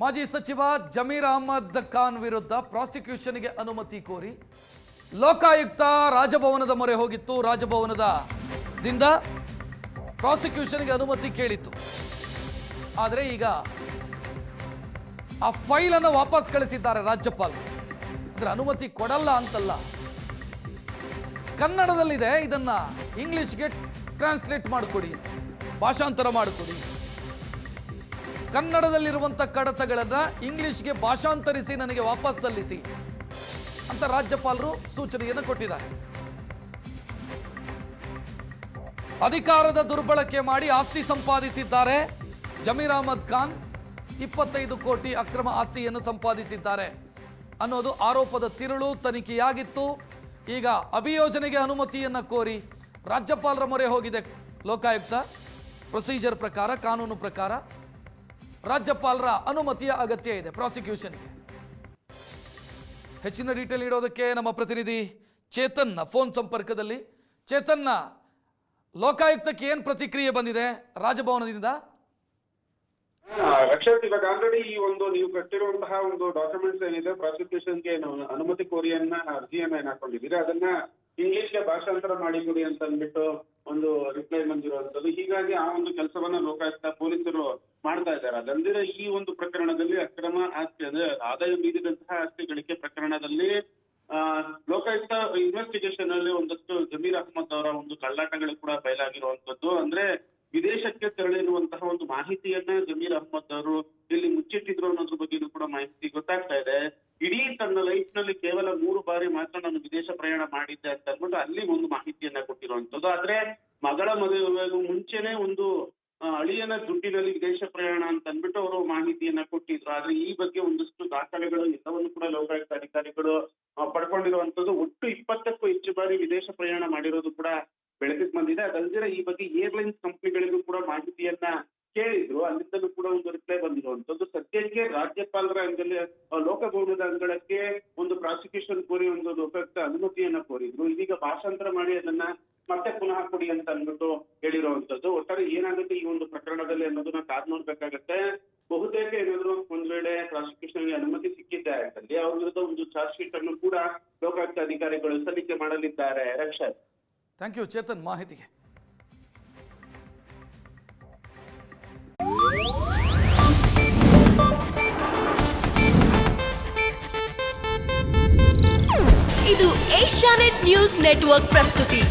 ಮಾಜಿ ಸಚಿವ ಜಮೀರ್ ಅಹಮದ್ ಖಾನ್ ವಿರುದ್ಧ ಪ್ರಾಸಿಕ್ಯೂಷನ್ಗೆ ಅನುಮತಿ ಕೋರಿ ಲೋಕಾಯುಕ್ತ ರಾಜಭವನದ ಮೊರೆ ಹೋಗಿತ್ತು. ರಾಜಭವನದಿಂದ ಪ್ರಾಸಿಕ್ಯೂಷನ್ಗೆ ಅನುಮತಿ ಕೇಳಿತ್ತು. ಆದರೆ ಈಗ ಆ ಫೈಲ್ ಅನ್ನು ವಾಪಸ್ ಕಳಿಸಿದ್ದಾರೆ ರಾಜ್ಯಪಾಲರು. ಅಂದ್ರೆ ಅನುಮತಿ ಕೊಡಲ್ಲ ಅಂತಲ್ಲ, ಕನ್ನಡದಲ್ಲಿದೆ, ಇದನ್ನ ಇಂಗ್ಲಿಷ್ಗೆ ಟ್ರಾನ್ಸ್ಲೇಟ್ ಮಾಡಿಕೊಡಿ, ಭಾಷಾಂತರ ಮಾಡಿಕೊಡಿ, ಕನ್ನಡದಲ್ಲಿರುವಂಥ ಕಡತಗಳನ್ನ ಇಂಗ್ಲಿಷ್ಗೆ ಭಾಷಾಂತರಿಸಿ ನನಗೆ ವಾಪಸ್ ಸಲ್ಲಿಸಿ ಅಂತ ರಾಜ್ಯಪಾಲರು ಸೂಚನೆಯನ್ನು ಕೊಟ್ಟಿದ್ದಾರೆ. ಅಧಿಕಾರದ ದುರ್ಬಳಕೆ ಮಾಡಿ ಆಸ್ತಿ ಸಂಪಾದಿಸಿದ್ದಾರೆ ಜಮೀರ್ ಅಹಮದ್ ಖಾನ್. 25 ಕೋಟಿ ಅಕ್ರಮ ಆಸ್ತಿಯನ್ನು ಸಂಪಾದಿಸಿದ್ದಾರೆ ಅನ್ನೋದು ಆರೋಪದ ತಿರುಳು ತನಿಖೆಯಾಗಿತ್ತು. ಈಗ ಅಭಿಯೋಜನೆಗೆ ಅನುಮತಿಯನ್ನ ಕೋರಿ ರಾಜ್ಯಪಾಲರ ಮೊರೆ ಹೋಗಿದೆ ಲೋಕಾಯುಕ್ತ. ಪ್ರೊಸೀಜರ್ ಪ್ರಕಾರ, ಕಾನೂನು ಪ್ರಕಾರ ರಾಜ್ಯಪಾಲರ ಅನುಮತಿಯ ಅಗತ್ಯ ಇದೆ ಪ್ರಾಸಿಕ್ಯೂಷನ್ಗೆ. ಹೆಚ್ಚಿನ ಡೀಟೇಲ್ ನೀಡೋದಕ್ಕೆ ನಮ್ಮ ಪ್ರತಿನಿಧಿ ಚೇತನ್ ಫೋನ್ ಸಂಪರ್ಕದಲ್ಲಿ. ಚೇತನ್, ಲೋಕಾಯುಕ್ತಕ್ಕೆ ಏನು ಪ್ರತಿಕ್ರಿಯೆ ಬಂದಿದೆ ರಾಜಭವನದಿಂದ? ರಕ್ಷತ್, ಇವಾಗ ಆಲ್ರೆಡಿ ಈ ಒಂದು ನೀವು ಕಟ್ಟಿರುವಂತಹ ಒಂದು ಡಾಕ್ಯುಮೆಂಟ್ಸ್ ಏನಿದೆ ಪ್ರಾಸಿಕ್ಯೂಷನ್ಗೆ ಅನುಮತಿ ಕೋರಿಯನ್ನ ಅರ್ಜಿಯನ್ನ ಏನ್ ಹಾಕೊಂಡಿದ್ದೀರಿ, ಅದನ್ನ ಇಂಗ್ಲಿಷ್ಗೆ ಭಾಷಾಂತರ ಮಾಡಿಕೊಡಿ ಅಂತ ಅಂದ್ಬಿಟ್ಟು ಒಂದು ರಿಪ್ಲೈ ಬಂದಿರುವಂತದ್ದು. ಹೀಗಾಗಿ ಆ ಒಂದು ಕೆಲಸವನ್ನ ಲೋಕಾಯುಕ್ತ ಪೊಲೀಸರು ಮಾಡ್ತಾ ಇದ್ದಾರೆ. ಅದಲ್ಲದೆ ಈ ಒಂದು ಪ್ರಕರಣದಲ್ಲಿ ಅಕ್ರಮ ಆಸ್ತಿ ಅಂದ್ರೆ ಆದಾಯ ಮೀರಿದಂತಹ ಆಸ್ತಿ ಗಳಿಕೆ ಪ್ರಕರಣದಲ್ಲಿ ಲೋಕಾಯುಕ್ತ ಇನ್ವೆಸ್ಟಿಗೇಷನ್ ಅಲ್ಲಿ ಒಂದಷ್ಟು ಜಮೀರ್ ಅಹಮದ್ ಅವರ ಒಂದು ಕಳ್ಳಾಟಗಳು ಕೂಡ ಬಯಲಾಗಿರುವಂತದ್ದು. ಅಂದ್ರೆ ವಿದೇಶಕ್ಕೆ ತೆರಳಿರುವಂತಹ ಒಂದು ಮಾಹಿತಿಯನ್ನ ಜಮೀರ್ ಅಹಮದ್ ಅವರು ಇಲ್ಲಿ ಮುಚ್ಚಿಟ್ಟಿದ್ರು ಅನ್ನೋದ್ರ ಬಗ್ಗೆನೂ ಕೂಡ ಮಾಹಿತಿ ಗೊತ್ತಾಗ್ತಾ ಇದೆ. ಇಡೀ ತನ್ನ ಲೈಫ್ ನಲ್ಲಿ ಕೇವಲ 3 ಬಾರಿ ಮಾತ್ರ ನಾನು ವಿದೇಶ ಪ್ರಯಾಣ ಮಾಡಿದ್ದೆ ಅಂತ ಅಂದ್ಬಿಟ್ಟು ಅಲ್ಲಿ ಒಂದು ಮಾಹಿತಿಯನ್ನ ಕೊಟ್ಟಿರುವಂತದ್ದು. ಆದ್ರೆ ಮಗಳ ಮದುವೆಗೂ ಮುಂಚೆನೆ ಒಂದು ಅಳಿಯನ ದುಡ್ಡಿನಲ್ಲಿ ವಿದೇಶ ಪ್ರಯಾಣ ಅಂತ ಅಂದ್ಬಿಟ್ಟು ಅವರು ಮಾಹಿತಿಯನ್ನ ಕೊಟ್ಟಿದ್ರು. ಆದ್ರೆ ಈ ಬಗ್ಗೆ ಒಂದಷ್ಟು ದಾಖಲೆಗಳು ಎಲ್ಲವನ್ನು ಕೂಡ ಲೋಕಾಯುಕ್ತ ಅಧಿಕಾರಿಗಳು ಪಡ್ಕೊಂಡಿರುವಂತದ್ದು. ಒಟ್ಟು 20ಕ್ಕೂ ಹೆಚ್ಚು ಬಾರಿ ವಿದೇಶ ಪ್ರಯಾಣ ಮಾಡಿರೋದು ಕೂಡ ಬೆಳಕಿಗೆ ಬಂದಿದೆ. ಅದಲ್ಲದೆ ಈ ಬಗ್ಗೆ ಏರ್ಲೈನ್ಸ್ ಕಂಪನಿಗಳಿಗೂ ಕೂಡ ಮಾಹಿತಿಯನ್ನ ಕೇಳಿದ್ರು, ಅಲ್ಲಿಂದಲೂ ಕೂಡ ಒಂದು ರಿಪ್ಲೈ ಬಂದಿರುವಂತದ್ದು. ಸದ್ಯಕ್ಕೆ ರಾಜ್ಯಪಾಲರ ಅಂಗಲ್ಲಿ ಲೋಕಭವನದ ಅಂಗಳಕ್ಕೆ ಒಂದು ಪ್ರಾಸಿಕ್ಯೂಷನ್ ಕೋರಿ ಒಂದು ಲೋಕಾಯುಕ್ತ ಅನುಮತಿಯನ್ನ ಕೋರಿದ್ರು. ಇದೀಗ ಭಾಷಾಂತರ ಮಾಡಿ ಅದನ್ನ ಮತ್ತೆ ಪುನಃ ಕೊಡಿ ಅಂತ ಅಂದ್ಬಿಟ್ಟು ಹೇಳಿರುವಂತದ್ದು. ಒಟ್ಟಾರೆ ಏನಾಗುತ್ತೆ ಈ ಒಂದು ಪ್ರಕರಣದಲ್ಲಿ ಅನ್ನೋದನ್ನ ಕಾದ್ ನೋಡ್ಬೇಕಾಗತ್ತೆ. ಬಹುತೇಕ ಏನಾದ್ರು ಒಂದ್ ವೇಳೆ ಪ್ರಾಸಿಕ್ಯೂಷನ್ಗೆ ಅನುಮತಿ ಸಿಕ್ಕಿದ್ದೆ ಆಯ್ತಲ್ಲಿ ಅವ್ರ ವಿರುದ್ಧ ಒಂದು ಚಾರ್ಜ್ ಶೀಟ್ ಅನ್ನು ಕೂಡ ಲೋಕಾಯುಕ್ತ ಅಧಿಕಾರಿಗಳು ಸಲ್ಲಿಕೆ ಮಾಡಲಿದ್ದಾರೆ. ರಕ್ಷತ್, ಥ್ಯಾಂಕ್ ಯು ಚೇತನ್ ಮಾಹಿತಿಗೆ. ಇದು ಏಷ್ಯಾನೆಟ್ ನ್ಯೂಸ್ ನೆಟ್ವರ್ಕ್ ಪ್ರಸ್ತುತಿ.